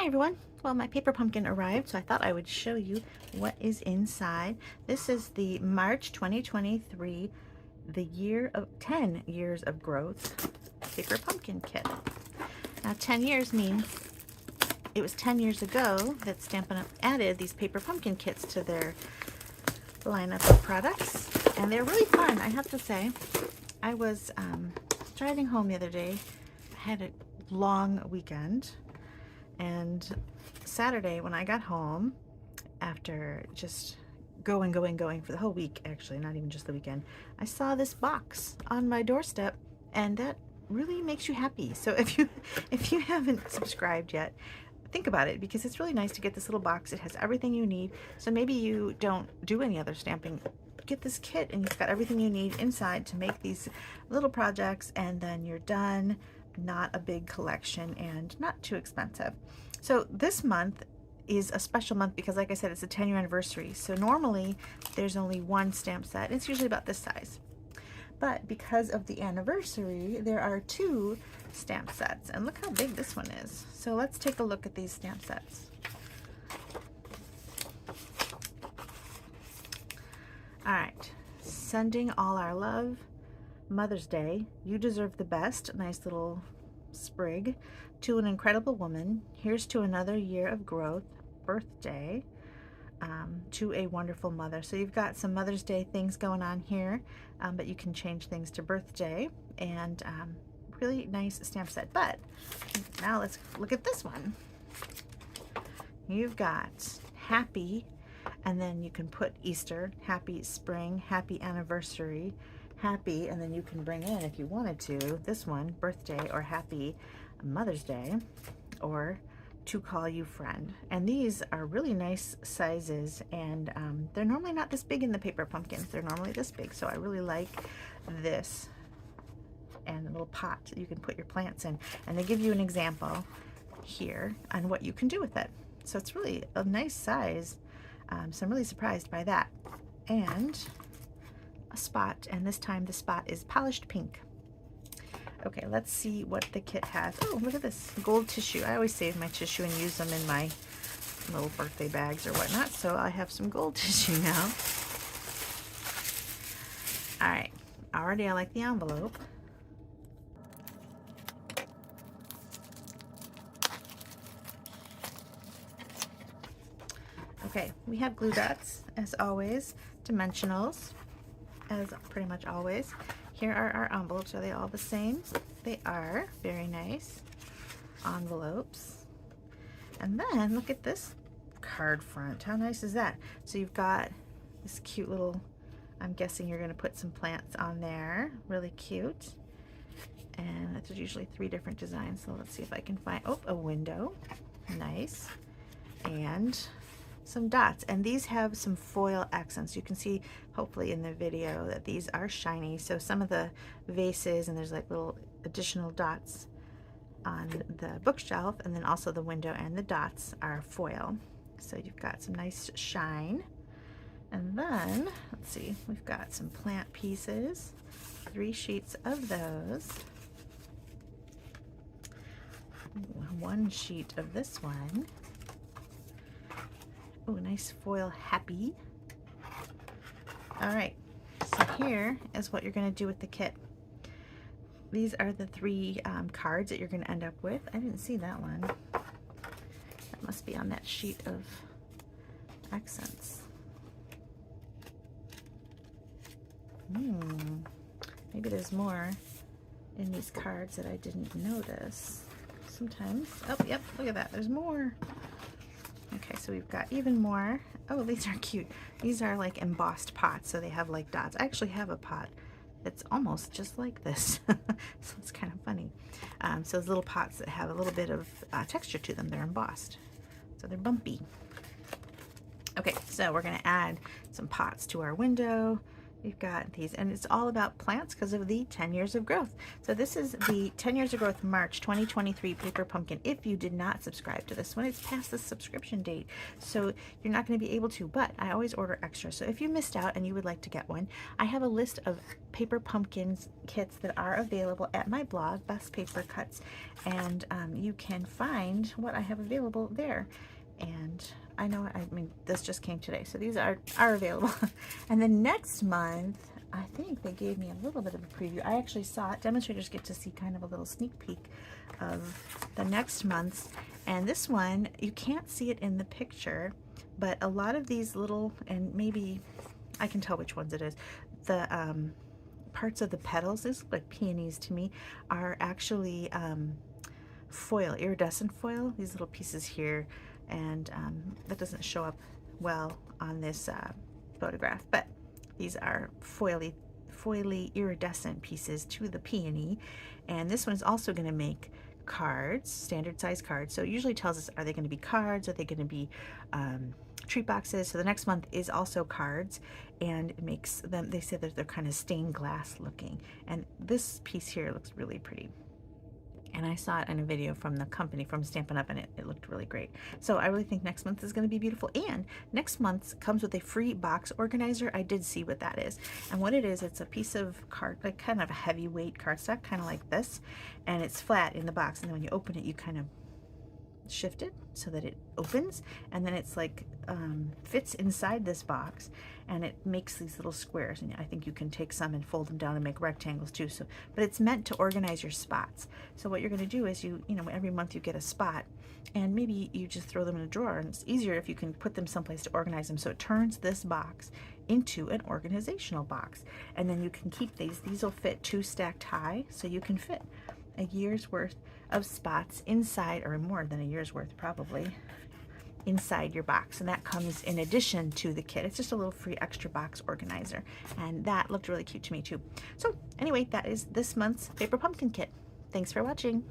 Hi everyone. Well, my paper pumpkin arrived, so I thought I would show you what is inside. This is the March 2023, the year of 10 years of growth paper pumpkin kit. Now 10 years means it was 10 years ago that Stampin' Up! Added these paper pumpkin kits to their lineup of products, and they're really fun, I have to say. I was driving home the other day. I had a long weekend, and Saturday when I got home, after just going for the whole week, actually, not even just the weekend, I saw this box on my doorstep, and that really makes you happy. So if you haven't subscribed yet, think about it, because it's really nice to get this little box. It has everything you need. So maybe you don't do any other stamping, get this kit and it's got everything you need inside to make these little projects, and then you're done. Not a big collection and not too expensive. So this month is a special month because, like I said, it's a 10-year anniversary. So normally there's only one stamp set. It's usually about this size. But because of the anniversary, there are 2 stamp sets. And look how big this one is. So let's take a look at these stamp sets. All right, sending all our love. Mother's Day, you deserve the best. Nice little sprig. To an incredible woman, here's to another year of growth. Birthday, to a wonderful mother. So you've got some Mother's Day things going on here, but you can change things to birthday, and really nice stamp set. But now let's look at this one. You've got happy, and then you can put Easter, happy spring, happy anniversary, happy, and then you can bring in, if you wanted to, this one, birthday, or happy Mother's Day, or to call you friend. And these are really nice sizes, and they're normally not this big in the paper pumpkins. They're normally this big, so I really like this. And a little pot that you can put your plants in, and they give you an example here on what you can do with it. So it's really a nice size. So I'm really surprised by that. And a spot, and this time the spot is polished pink. Okay, let's see what the kit has. Oh, look at this gold tissue. I always save my tissue and use them in my little birthday bags or whatnot, so I have some gold tissue now. All right, already I like the envelope. Okay, we have glue dots as always, dimensionals as pretty much always. Here are our envelopes. Are they all the same? They are. Very nice envelopes. And then look at this card front. How nice is that? So you've got this cute little, I'm guessing you're going to put some plants on there. Really cute. And it's usually 3 different designs. So let's see if I can find, oh, a window. Nice. And some dots, and these have some foil accents. You can see hopefully in the video that these are shiny. So some of the vases, and there's like little additional dots on the bookshelf, and then also the window and the dots are foil. So you've got some nice shine. And then let's see, we've got some plant pieces, 3 sheets of those. Ooh, 1 sheet of this one. Oh, nice foil happy. All right, so here is what you're going to do with the kit. These are the 3 cards that you're going to end up with. I didn't see that one. That must be on that sheet of accents. Maybe there's more in these cards that I didn't notice. Sometimes, oh, yep, look at that. There's more. Okay, so we've got even more. Oh, these are cute. These are like embossed pots, so they have like dots. I actually have a pot that's almost just like this, so it's kind of funny. So those little pots that have a little bit of texture to them, they're embossed, so they're bumpy. Okay, so we're gonna add some pots to our window. You've got these, and it's all about plants because of the 10 years of growth. So this is the 10 years of growth March 2023 paper pumpkin. If you did not subscribe to this one, it's past the subscription date, so you're not going to be able to, but I always order extra. So if you missed out and you would like to get one, I have a list of paper pumpkins kits that are available at my blog, Beth's Paper Cuts, and you can find what I have available there. And I know, I mean, this just came today, so these are available. And then next month, I think they gave me a little bit of a preview. I actually saw it. Demonstrators get to see kind of a little sneak peek of the next month's. And this one, you can't see it in the picture, but a lot of these little, and maybe I can tell which ones it is, the parts of the petals, this look like peonies to me, are actually foil, iridescent foil, these little pieces here. And that doesn't show up well on this photograph, but these are foily iridescent pieces to the peony. And this one is also going to make cards, standard size cards. So it usually tells us, are they going to be cards? Are they going to be treat boxes? So the next month is also cards, and it makes them, they say that they're kind of stained glass looking. And this piece here looks really pretty. And I saw it in a video from the company, from Stampin' Up, and it looked really great. So I really think next month is going to be beautiful. And next month comes with a free box organizer. I did see what that is. And what it is, it's a piece of card, like kind of a heavyweight cardstock, kind of like this. And it's flat in the box. And then when you open it, you kind of shift it so that it opens, and then it's like fits inside this box, and it makes these little squares. And I think you can take some and fold them down and make rectangles too. So, but it's meant to organize your spots. So what you're going to do is you know, every month you get a spot, and maybe you just throw them in a drawer, and it's easier if you can put them someplace to organize them. So it turns this box into an organizational box, and then you can keep these. These will fit 2 stacked high, so you can fit a year's worth of spots inside, or more than a year's worth probably, inside your box. And that comes in addition to the kit. It's just a little free extra box organizer, and that looked really cute to me too. So anyway, that is this month's paper pumpkin kit. Thanks for watching.